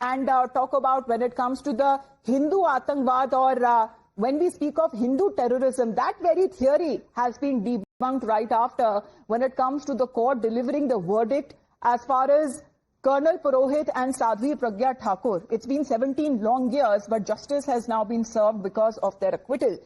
and talk about when it comes to the Hindu Atangwad or when we speak of Hindu terrorism, that very theory has been debunked right after when it comes to the court delivering the verdict as far as Colonel Purohit and Sadhvi Pragya Thakur. It's been 17 long years, but justice has now been served because of their acquittal.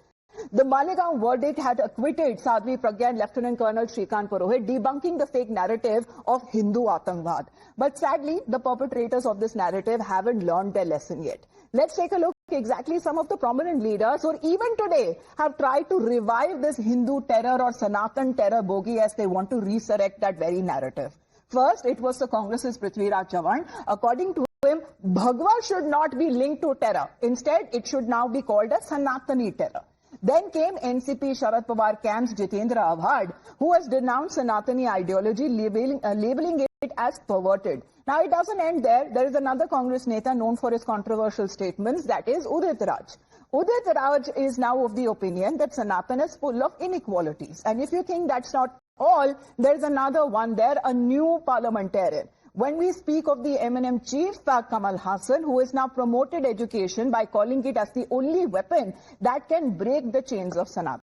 The Malegaon verdict had acquitted Sadhvi Pragya and Lieutenant Colonel Shrikant Purohit, debunking the fake narrative of Hindu Atangwad. But sadly, the perpetrators of this narrative haven't learned their lesson yet. Let's take a look at exactly some of the prominent leaders who even today have tried to revive this Hindu terror or Sanatan terror bogey as they want to resurrect that very narrative. First, it was the Congress's Prithviraj Chavan. According to him, Bhagwa should not be linked to terror. Instead, it should now be called a Sanatani terror. Then came NCP Sharad Pawar camp's Jitendra Avhad, who has denounced Sanatani ideology, labeling it as perverted. Now, it doesn't end there. There is another Congress Neta known for his controversial statements, that is Udit Raj. Udit Raj is now of the opinion that Sanatan is full of inequalities. And if you think that's not all, there's another one there, a new parliamentarian. When we speak of the M&M chief, Kamal Hassan, who has now promoted education by calling it as the only weapon that can break the chains of Sanatan.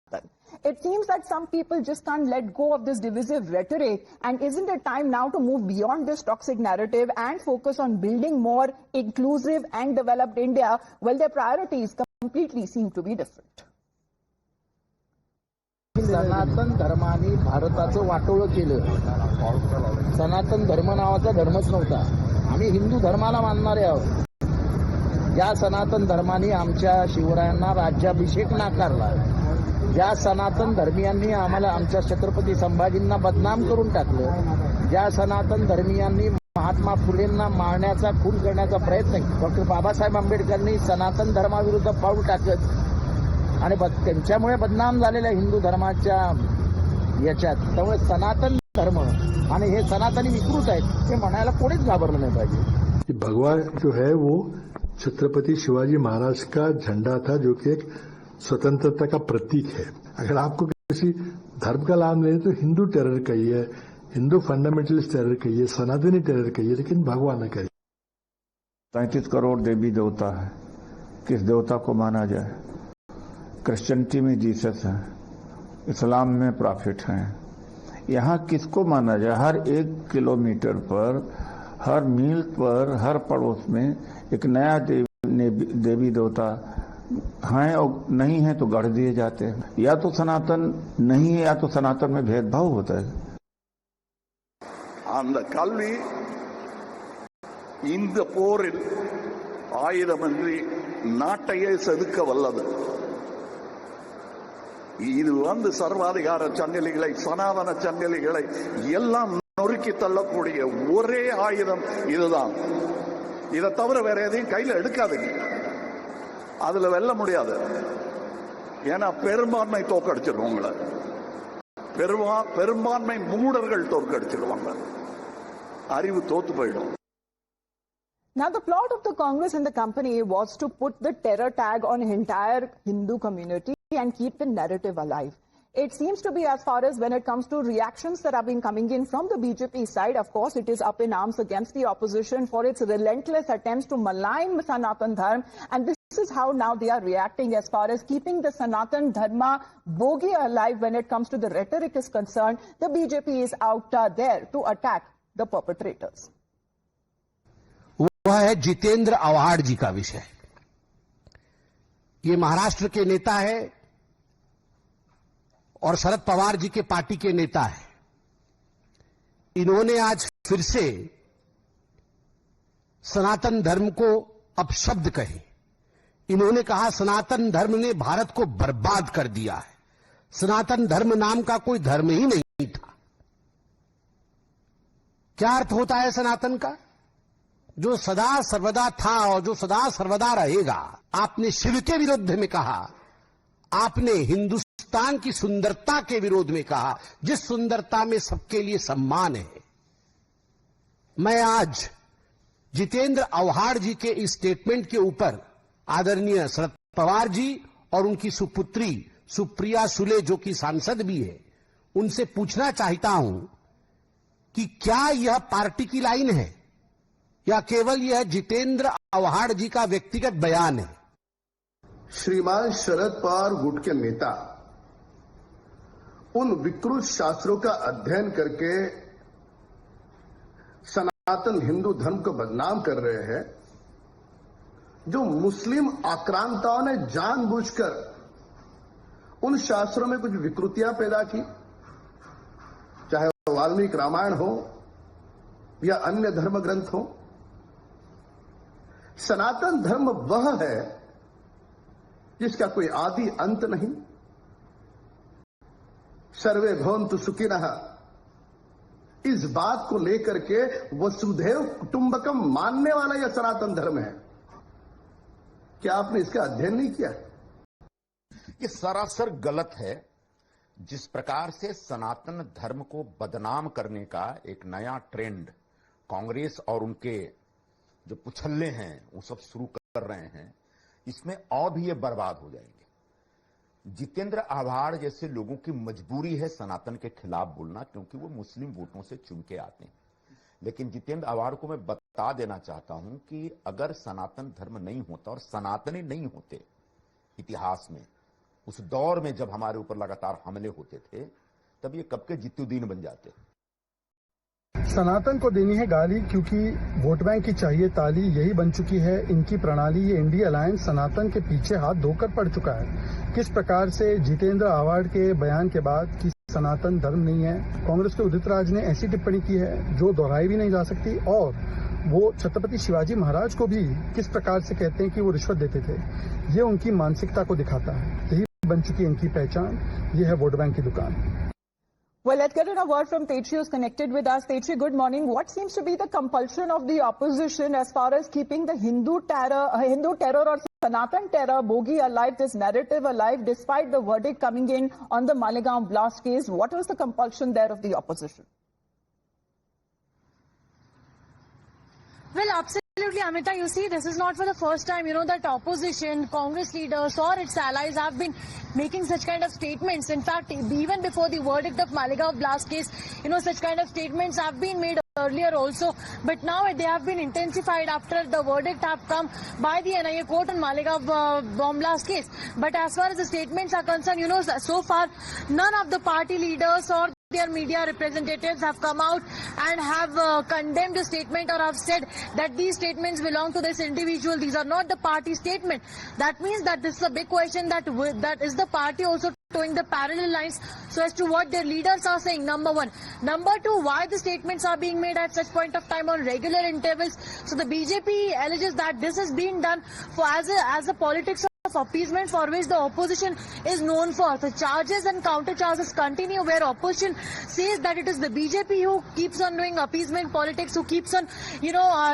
It seems that some people just can't let go of this divisive rhetoric, and isn't it time now to move beyond this toxic narrative and focus on building more inclusive and developed India? Well, their priorities completely seem to be different. सनातन धर्माने भारताचं वाटोळं केलं. सनातन धर्म नावाचा धर्मच नव्हता. आम्ही हिंदू धर्माला मानणारे आहोत. या सनातन धर्माने आमच्या शिवरायांना राज्याभिषेक नाकारला. ज्या सनातन धर्मीयांनी आम्हाला आमच्या छत्रपती संभाजींना बदनाम करून टाकलं. ज्या सनातन धर्मीयांनी महात्मा फुलेंना मारण्याचा खून करण्याचा प्रयत्न केला. डॉक्टर बाबासाहेब आंबेडकरांनी सनातन धर्माविरुद्ध पाऊल टाकत आणि त्यांच्यामुळे बदनाम झालेल्या हिंदू धर्माच्या याच्यात त्यामुळे सनातन धर्म आणि हे सनातनी विकृत आहेत हे म्हणायला कोणीच घाबरलं नाही पाहिजे. भगवा जो है वो छत्रपति शिवाजी महाराज का झंडा था, जो कि एक स्वतंत्रता का प्रतीक है. अगर आपको किसी धर्म का नाम लें तो हिंदू टेरर कहिए, हिंदू फंडामेंटलिस्ट टेरर कहिए, सनातनी टेरर कहिए, लेकिन भगवा न कहिए. 33 करोड़ देवी देवता है, किस देवता को माना जाए? क्रिश्चियनिटी में जीसस है, इस्लाम में प्रॉफिट हैं. यहाँ किसको माना जाए? हर 1 किलोमीटर पर, हर मील पर, हर पड़ोस में एक नया देवी देवता हैं और नहीं है तो गढ़ दिए जाते हैं. या तो सनातन नहीं है या तो सनातन में भेदभाव होता है. அந்த கல்வி இந்த போரில் ஆயுதமின்றி நாட்டையே செதுக்க வல்லது. இது சர்வாதிகார சங்கிலிகளை, சனாதன சங்கிலிகளை எல்லாம் நொறுக்கி தள்ளக்கூடிய ஒரே ஆயுதம் இதுதான். இதை தவிர வேற எதையும் கையில எடுக்காதீங்க. அதுல வெல்ல முடியாது. ஏன்னா பெரும்பான்மை தோற்கடிச்சிருவாங்க. பெரும்பான்மை மூடர்கள் தோற்கடிச்சிருவாங்க. அறிவு தோத்து போயிடும். Now, the plot of the Congress and the company was to put the terror tag on entire Hindu community and keep the narrative alive. It seems to be, as far as when it comes to reactions that have been coming in from the BJP side, of course, it is up in arms against the opposition for its relentless attempts to malign Sanatan Dharma. And this is how now they are reacting as far as keeping the Sanatan Dharma bogey alive when it comes to the rhetoric is concerned. The BJP is out there to attack the perpetrators. वह है जितेंद्र आव्हाड जी का विषय. ये महाराष्ट्र के नेता है और शरद पवार जी के पार्टी के नेता है. इन्होंने आज फिर से सनातन धर्म को अपशब्द कहे. इन्होंने कहा सनातन धर्म ने भारत को बर्बाद कर दिया है. सनातन धर्म नाम का कोई धर्म ही नहीं था. क्या अर्थ होता है सनातन का? जो सदा सर्वदा था और जो सदा सर्वदा रहेगा. आपने शिव के विरुद्ध में कहा, आपने हिंदुस्तान की सुंदरता के विरोध में कहा, जिस सुंदरता में सबके लिए सम्मान है. मैं आज जितेंद्र आव्हाड जी के इस स्टेटमेंट के ऊपर आदरणीय शरद पवार जी और उनकी सुपुत्री सुप्रिया सुले, जो कि सांसद भी है, उनसे पूछना चाहता हूं कि क्या यह पार्टी की लाइन है या केवल यह जितेंद्र आव्हाड जी का व्यक्तिगत बयान है? श्रीमान शरद पवार गुट के नेता उन विकृत शास्त्रों का अध्ययन करके सनातन हिंदू धर्म को बदनाम कर रहे हैं, जो मुस्लिम आक्रांताओं ने जानबूझकर उन शास्त्रों में कुछ विकृतियां पैदा की, चाहे वाल्मीकि रामायण हो या अन्य धर्म ग्रंथ हो। सनातन धर्म वह है जिसका कोई आदि अंत नहीं। सर्वे भवन्तु सुखिनः, इस बात को लेकर के वसुधैव कुटुंबकम मानने वाला यह सनातन धर्म है। क्या आपने इसका अध्ययन नहीं किया? ये सरासर गलत है। जिस प्रकार से सनातन धर्म को बदनाम करने का एक नया ट्रेंड कांग्रेस और उनके जो पुछल्ले हैं वो सब शुरू कर रहे हैं, इसमें और भी ये बर्बाद हो जाएंगे। जितेंद्र आव्हाड जैसे लोगों की मजबूरी है सनातन के खिलाफ बोलना, क्योंकि वो मुस्लिम वोटों से चुन के आते हैं। लेकिन जितेंद्र आव्हाड को मैं बता देना चाहता हूं कि अगर सनातन धर्म नहीं होता और सनातनी नहीं होते इतिहास में, उस दौर में जब हमारे ऊपर लगातार हमले होते थे, तब ये कब के जित्तुद्दीन बन जाते। सनातन को देनी है गाली क्योंकि वोट बैंक की चाहिए ताली, यही बन चुकी है इनकी प्रणाली। ये इंडिया अलायंस सनातन के पीछे हाथ धोकर पड़ चुका है। किस प्रकार से जितेंद्र आव्हाड के बयान के बाद कि सनातन धर्म नहीं है, कांग्रेस के उदित राज ने ऐसी टिप्पणी की है जो दोहराई भी नहीं जा सकती, और वो छत्रपति शिवाजी महाराज को भी किस प्रकार से कहते हैं कि वो रिश्वत देते थे। ये उनकी मानसिकता को दिखाता है। यही बन चुकी है इनकी पहचान। ये है वोट बैंक की दुकान। Well, let's get in a word from Tetri, who's connected with us. Tetri, good morning. What seems to be the compulsion of the opposition as far as keeping the Hindu terror or Sanatan terror bogey alive, this narrative alive, despite the verdict coming in on the Malegaon blast case? What was the compulsion there of the opposition? Well, absolutely, Amita. You see, this is not for the first time, that opposition, Congress leaders or its allies have been making such kind of statements. In fact, even before the verdict of Malegaon blast case, such kind of statements have been made earlier also. But now they have been intensified after the verdict have come by the NIA court on Malegaon bomb blast case. But as far as the statements are concerned, so far, none of the party leaders or their media representatives have come out and have condemned the statement or have said that these statements belong to this individual. These are not the party statement. That means that this is a big question, that is the party also towing the parallel lines so as to what their leaders are saying, number one. Number two, why the statements are being made at such point of time on regular intervals. So the BJP alleges that this is being done for as a politics of appeasement for which the opposition is known for. The charges and counter charges continue, where opposition says that it is the BJP who keeps on doing appeasement politics, who keeps on,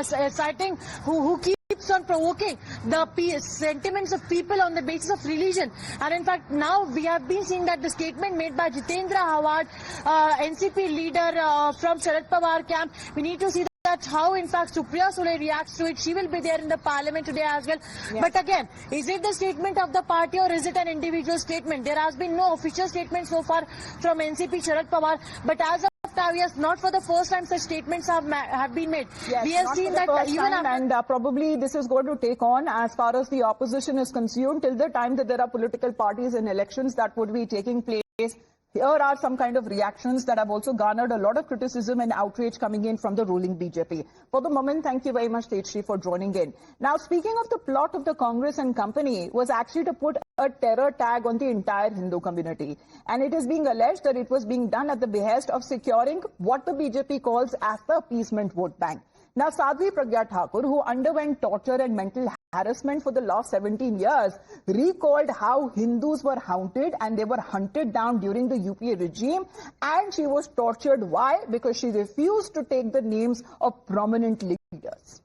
citing, who keeps on provoking the sentiments of people on the basis of religion. And in fact, now we have been seeing that the statement made by Jitendra Aव्हाड, NCP leader from Sharad Pawar camp, we need to see that how in fact Supriya Sule reacts to it. She will be there in the parliament today as well. Yes. But again, is it the statement of the party or is it an individual statement? There has been no official statement so far from NCP Sharad Pawar, but as of now, yes, not for the first time such statements have been made. Yes, we have seen that even and probably this is going to take on as far as the opposition is concerned till the time that there are political parties and elections that would be taking place. Here are some kind of reactions that have also garnered a lot of criticism and outrage coming in from the ruling BJP. For the moment, thank you very much, Tetri, for joining in. Now, speaking of the plot of the Congress and company was actually to put a terror tag on the entire Hindu community. And it is being alleged that it was being done at the behest of securing what the BJP calls as the appeasement vote bank. Now, Sadhvi Pragya Thakur, who underwent torture and mental harassment for the last 17 years, recalled how Hindus were haunted and they were hunted down during the UPA regime, and she was tortured. Why? Because she refused to take the names of prominent leaders.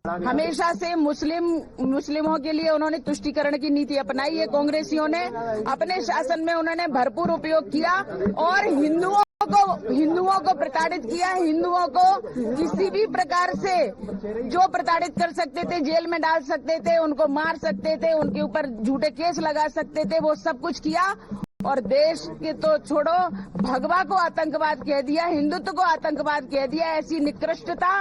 हमेशा से मुस्लिमों के लिए उन्होंने तुष्टीकरण की नीति अपनाई है। कांग्रेसियों ने अपने शासन में उन्होंने भरपूर उपयोग किया और हिंदुओं को प्रताड़ित किया। हिंदुओं को किसी भी प्रकार से जो प्रताड़ित कर सकते थे, जेल में डाल सकते थे, उनको मार सकते थे, उनके ऊपर झूठे केस लगा सकते थे, वो सब कुछ किया। और देश के तो छोड़ो, भगवा को आतंकवाद कह दिया, हिंदुत्व को आतंकवाद कह दिया। ऐसी निकृष्टता,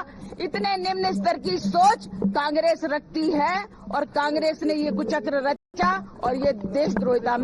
इतने निम्न स्तर की सोच कांग्रेस रखती है और कांग्रेस ने ये कुचक्र रचा और ये देशद्रोहिता में